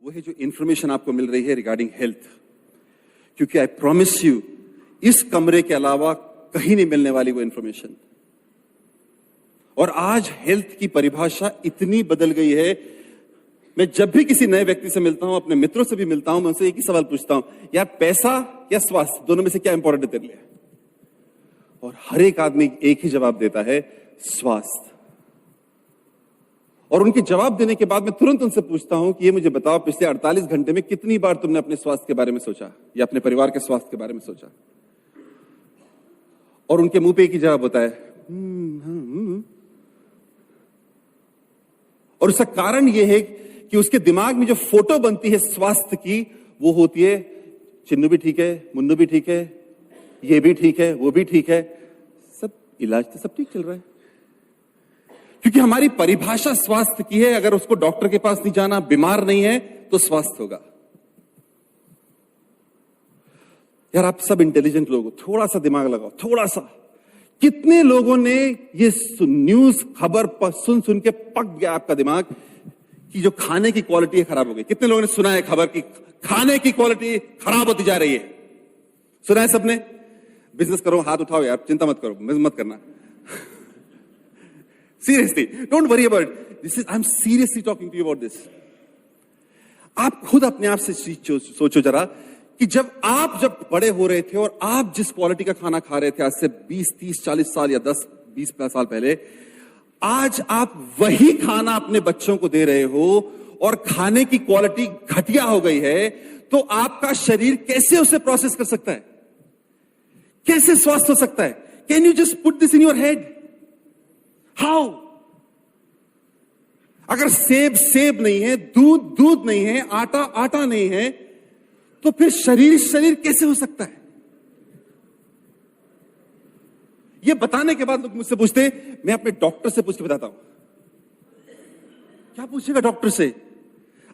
वो है जो इंफॉर्मेशन आपको मिल रही है रिगार्डिंग हेल्थ, क्योंकि आई प्रॉमिस यू इस कमरे के अलावा कहीं नहीं मिलने वाली वो इंफॉर्मेशन। और आज हेल्थ की परिभाषा इतनी बदल गई है, मैं जब भी किसी नए व्यक्ति से मिलता हूं, अपने मित्रों से भी मिलता हूं, मैं उनसे एक ही सवाल पूछता हूं, यार पैसा या स्वास्थ्य, दोनों में से क्या इंपॉर्टेंट है तेरे लिए? और हर एक आदमी एक ही जवाब देता है, स्वास्थ्य। और उनके जवाब देने के बाद मैं तुरंत उनसे पूछता हूं कि ये मुझे बताओ, पिछले 48 घंटे में कितनी बार तुमने अपने स्वास्थ्य के बारे में सोचा या अपने परिवार के स्वास्थ्य के बारे में सोचा? और उनके मुंह पे एक ही जवाब होता है, और उसका कारण यह है कि उसके दिमाग में जो फोटो बनती है स्वास्थ्य की, वो होती है चिन्नू भी ठीक है, मुन्नू भी ठीक है, ये भी ठीक है, वो भी ठीक है, सब इलाज तो सब ठीक चल रहा है। क्योंकि हमारी परिभाषा स्वास्थ्य की है, अगर उसको डॉक्टर के पास नहीं जाना, बीमार नहीं है, तो स्वास्थ्य होगा। यार आप सब इंटेलिजेंट लोग हो, थोड़ा सा दिमाग लगाओ, थोड़ा सा। कितने लोगों ने ये न्यूज खबर सुन सुन के पक गया आपका दिमाग कि जो खाने की क्वालिटी है खराब हो गई? कितने लोगों ने सुना है खबर की खाने की क्वालिटी खराब होती जा रही है? सुना है सबने? बिजनेस करो, हाथ उठाओ यार, चिंता मत करो, मत करना। Seriously, don't worry about this, I am seriously talking to you about this. आप खुद अपने आप से सोचो जरा कि जब बड़े हो रहे थे और आप जिस क्वालिटी का खाना खा रहे थे आज से 20, 30, 40 साल या 10, 20 साल पहले, आज आप वही खाना अपने बच्चों को दे रहे हो और खाने की क्वालिटी घटिया हो गई है, तो आपका शरीर कैसे उसे प्रोसेस कर सकता है? कैसे स्वस्थ हो सकता है? Can you just put this in your head? How? अगर सेब नहीं है, दूध नहीं है, आटा नहीं है, तो फिर शरीर कैसे हो सकता है? ये बताने के बाद लोग मुझसे पूछते, मैं अपने डॉक्टर से पूछ के बताता हूं। क्या पूछेगा डॉक्टर से?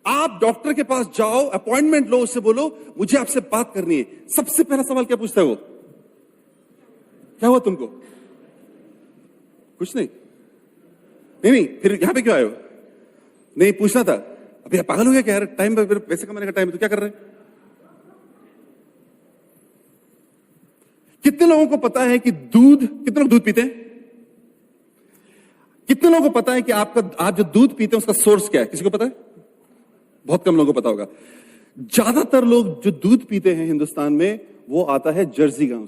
आप डॉक्टर के पास जाओ, अपॉइंटमेंट लो, उससे बोलो मुझे आपसे बात करनी है। सबसे पहला सवाल क्या पूछता है वो? क्या हुआ तुमको? कुछ नहीं। नहीं, फिर यहां पे क्यों आए हो? नहीं, पूछना था। अभी पागल हो गया क्या यार? टाइम पर पैसे कमाने का टाइम है, तो क्या कर रहे हैं? कितने लोगों को पता है कि कितने लोग दूध पीते हैं? कितने लोगों को पता है कि आप जो दूध पीते हैं उसका सोर्स क्या है? किसी को पता है? बहुत कम लोगों को पता होगा। ज्यादातर लोग जो दूध पीते हैं हिंदुस्तान में, वो आता है जर्सी गांव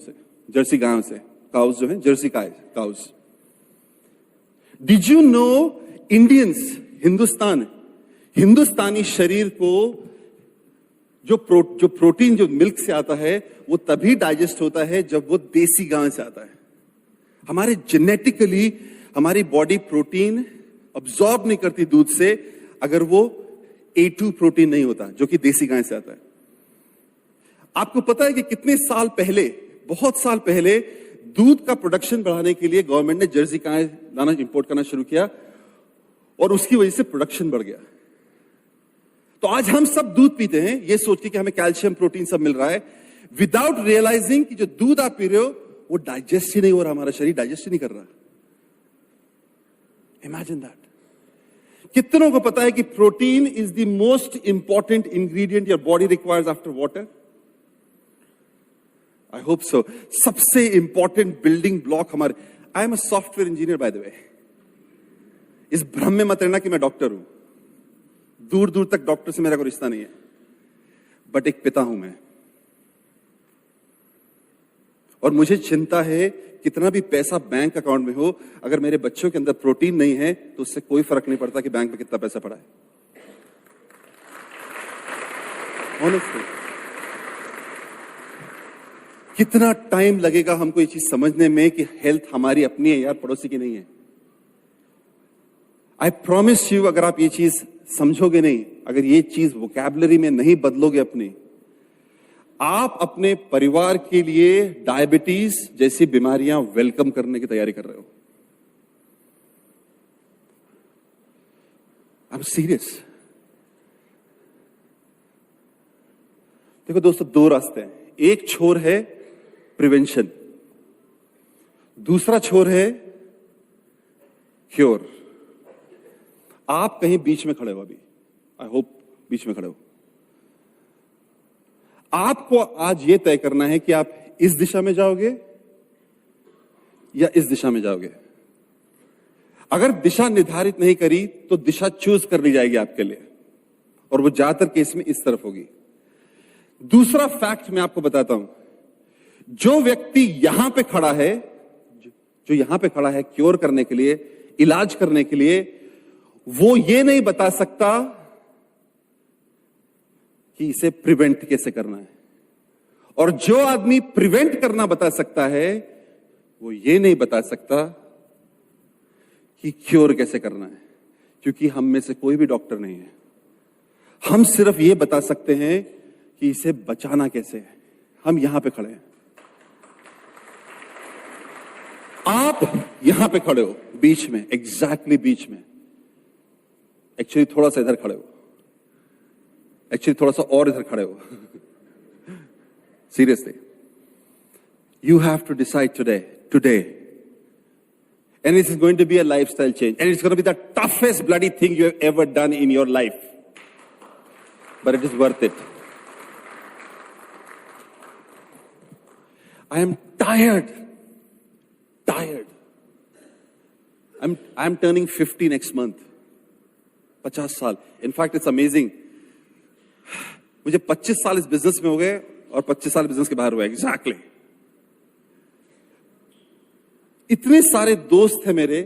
से। काउस जो है, Jersey cows. Did you know Indians, हिंदुस्तानी शरीर को जो प्रोटीन जो मिल्क से आता है, वो तभी डाइजेस्ट होता है जब वो देसी गाय से आता है। हमारे जेनेटिकली हमारी बॉडी प्रोटीन अब्सॉर्ब नहीं करती दूध से, अगर वो A2 प्रोटीन नहीं होता, जो कि देसी गाय से आता है। आपको पता है कि कितने साल पहले, बहुत साल पहले, दूध का प्रोडक्शन बढ़ाने के लिए गवर्नमेंट ने जर्सी गाय लाना, इंपोर्ट करना शुरू किया, और उसकी वजह से प्रोडक्शन बढ़ गया। तो आज हम सब दूध पीते हैं ये सोच के कि हमें कैल्शियम, प्रोटीन सब मिल रहा है, विदाउट रियलाइजिंग कि जो दूध आप पी रहे हो वो डाइजेस्ट ही नहीं हो रहा, हमारा शरीर डाइजेस्ट ही नहीं कर रहा। Imagine that. कितनों को पता है कि protein is the most important ingredient your body requires after water? I hope so. सबसे इंपॉर्टेंट बिल्डिंग ब्लॉक हमारे। I am a software engineer by the way. इस भ्रम में मत रहना कि मैं डॉक्टर हूं। दूर दूर तक डॉक्टर से मेरा कोई रिश्ता नहीं है, बट एक पिता हूं मैं। और मुझे चिंता है कितना भी पैसा बैंक अकाउंट में हो, अगर मेरे बच्चों के अंदर प्रोटीन नहीं है तो उससे कोई फर्क नहीं पड़ता कि बैंक में कितना पैसा पड़ा है। ऑनेस्टली, कितना टाइम लगेगा हमको ये चीज समझने में कि हेल्थ हमारी अपनी है यार, पड़ोसी की नहीं है। आई प्रॉमिस यू, अगर आप ये चीज समझोगे नहीं, अगर ये चीज वोकैबुलरी में नहीं बदलोगे अपनी, आप अपने परिवार के लिए डायबिटीज जैसी बीमारियां वेलकम करने की तैयारी कर रहे हो। I am serious. देखो दोस्तों, दो रास्ते हैं। एक छोर है प्रिवेंशन, दूसरा छोर है क्योर। आप कहीं बीच में खड़े हो, अभी आई होप बीच में खड़े हो। आपको आज यह तय करना है कि आप इस दिशा में जाओगे या इस दिशा में जाओगे। अगर दिशा निर्धारित नहीं करी तो दिशा चूज कर ली जाएगी आपके लिए, और वो ज्यादातर केस में इस तरफ होगी। दूसरा फैक्ट मैं आपको बताता हूं, जो व्यक्ति यहां पे खड़ा है, जो यहां पे खड़ा है क्योर करने के लिए, इलाज करने के लिए, वो ये नहीं बता सकता कि इसे प्रिवेंट कैसे करना है। और जो आदमी प्रिवेंट करना बता सकता है, वो ये नहीं बता सकता कि क्योर कैसे करना है, क्योंकि हम में से कोई भी डॉक्टर नहीं है। हम सिर्फ ये बता सकते हैं कि इसे बचाना कैसे है। हम यहां पे खड़े हैं, आप यहां पे खड़े हो, बीच में, एग्जैक्टली बीच में। एक्चुअली थोड़ा सा इधर खड़े हो, एक्चुअली थोड़ा सा और इधर खड़े हो। Seriously, you have to decide today. And this is going to be a lifestyle change. And it's going to be the toughest bloody thing you have ever done in your life. But it is worth it. I am tired. I'm turning 50 next month. 50 साल. In fact, it's amazing. मुझे 25 साल इस business में हो गए और 25 साल business के बाहर हुए। Exactly. इतने सारे दोस्त हैं मेरे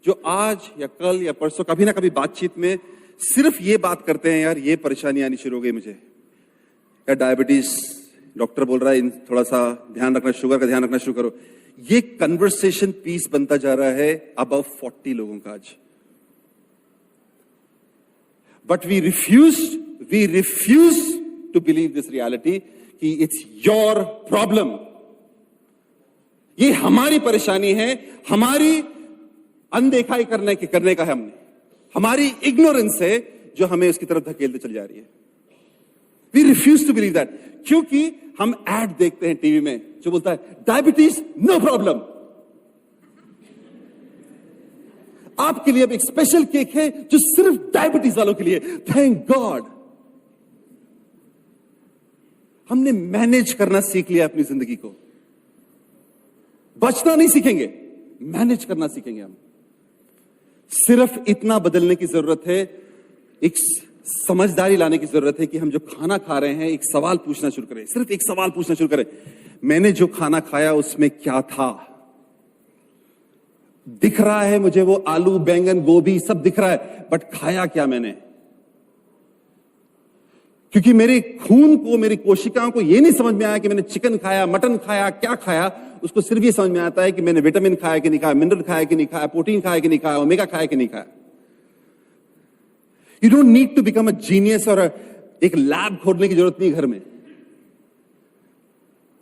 जो आज या कल या परसों कभी ना कभी बातचीत में सिर्फ ये बात करते हैं, यार ये परेशानी आनी शुरू हो गई मुझे, या डायबिटीज, डॉक्टर बोल रहा है थोड़ा सा ध्यान रखना, शुगर का ध्यान रखना शुरू करो। ये कन्वर्सेशन पीस बनता जा रहा है अबव 40 लोगों का आज। But we refuse to believe this reality कि इट्स योर प्रॉब्लम। ये हमारी परेशानी है, हमारी अनदेखाई करने का है, हमने हमारी इग्नोरेंस है जो हमें उसकी तरफ धकेलते चली जा रही है। We refuse to believe that, क्योंकि हम एड देखते हैं टीवी में जो बोलता है डायबिटीज नो प्रॉब्लम, आपके लिए अब एक स्पेशल केक है जो सिर्फ डायबिटीज वालों के लिए। थैंक गॉड हमने मैनेज करना सीख लिया अपनी जिंदगी को। बचना नहीं सीखेंगे, मैनेज करना सीखेंगे। हम सिर्फ इतना बदलने की जरूरत है, एक समझदारी लाने की जरूरत है कि हम जो खाना खा रहे हैं एक सवाल पूछना शुरू करें, सिर्फ एक सवाल पूछना शुरू करें, मैंने जो खाना खाया उसमें क्या था? दिख रहा है मुझे वो आलू, बैंगन, गोभी सब दिख रहा है, बट खाया क्या मैंने? क्योंकि मेरे खून को, मेरी कोशिकाओं को यह नहीं समझ में आया कि मैंने चिकन खाया, मटन खाया, क्या खाया। उसको सिर्फ ये समझ में आता है कि मैंने विटामिन खाया कि नहीं खाया, मिनरल खाया कि नहीं खाया, प्रोटीन खाया कि नहीं खाया, ओमेगा खाया कि नहीं खाया। You don't need to become a genius और एक लैब खोलने की जरूरत नहीं घर में।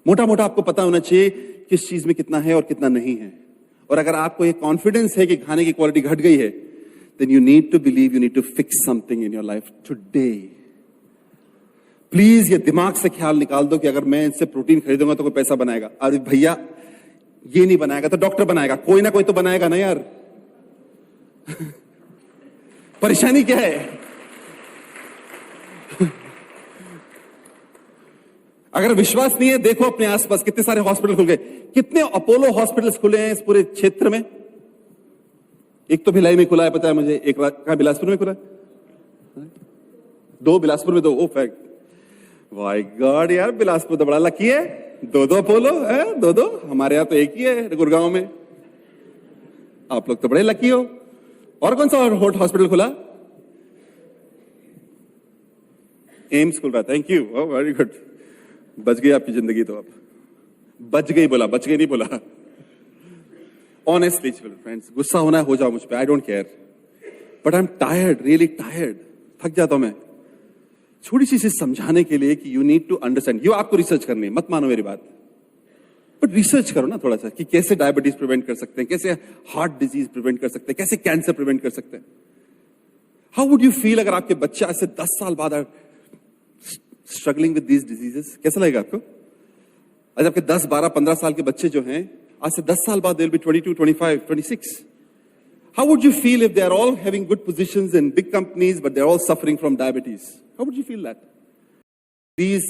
मोटा मोटा आपको पता होना चाहिए किस चीज में कितना है और कितना नहीं है। और अगर आपको ये कॉन्फिडेंस है कि खाने की क्वालिटी घट गई है, then you need to believe, you need to fix something in your life today. Please ये दिमाग से ख्याल निकाल दो कि अगर मैं इससे प्रोटीन खरीदूंगा तो कोई पैसा बनाएगा। अरे भैया, ये नहीं बनाएगा तो डॉक्टर बनाएगा, कोई ना कोई तो बनाएगा ना यार। परेशानी क्या है? अगर विश्वास नहीं है, देखो अपने आसपास कितने सारे हॉस्पिटल खुल गए, कितने अपोलो हॉस्पिटल्स खुले हैं इस पूरे क्षेत्र में। एक तो भिलाई में खुला है, पता है मुझे, एक कहां बिलासपुर में खुला है, 2 बिलासपुर में, 2 ओ फैक्ट। वाई गॉड यार, बिलासपुर तो बड़ा लकी है, 2 अपोलो है, 2। हमारे यहां तो एक ही है गुड़गांव में। आप लोग तो बड़े लकी हो। और कौन सा हॉस्पिटल खुला? एम्स खुल रहा। Thank you, very good. बच गई आपकी जिंदगी तो। अब बच गई बोला, बच गई नहीं बोला। ऑनेस्टली फ्रेंड्स, गुस्सा होना है हो जाओ मुझ पे, I don't care, but I am tired, really tired. थक जाता हूं मैं छोटी सी चीज समझाने के लिए कि you need to understand. You आपको रिसर्च करनी है, मत मानो मेरी बात, बट रिसर्च करो ना थोड़ा सा कि कैसे डायबिटीज प्रिवेंट कर सकते हैं, कैसे हार्ट डिजीज प्रिवेंट कर सकते हैं, कैसे कैंसर प्रिवेंट कर सकते हैं। हाउ वुड यू फील अगर आपके बच्चे आज से 10 साल बाद स्ट्रगलिंग विद दीज डिजीजेस? कैसा लगेगा आपको? आज आपके 10, 12, 15 साल के बच्चे जो हैं, आज से 10 साल बाद they will be 22, 25, 26. How would you feel if they are all having good positions in big companies, but they're all suffering from diabetes? How would you feel that? Please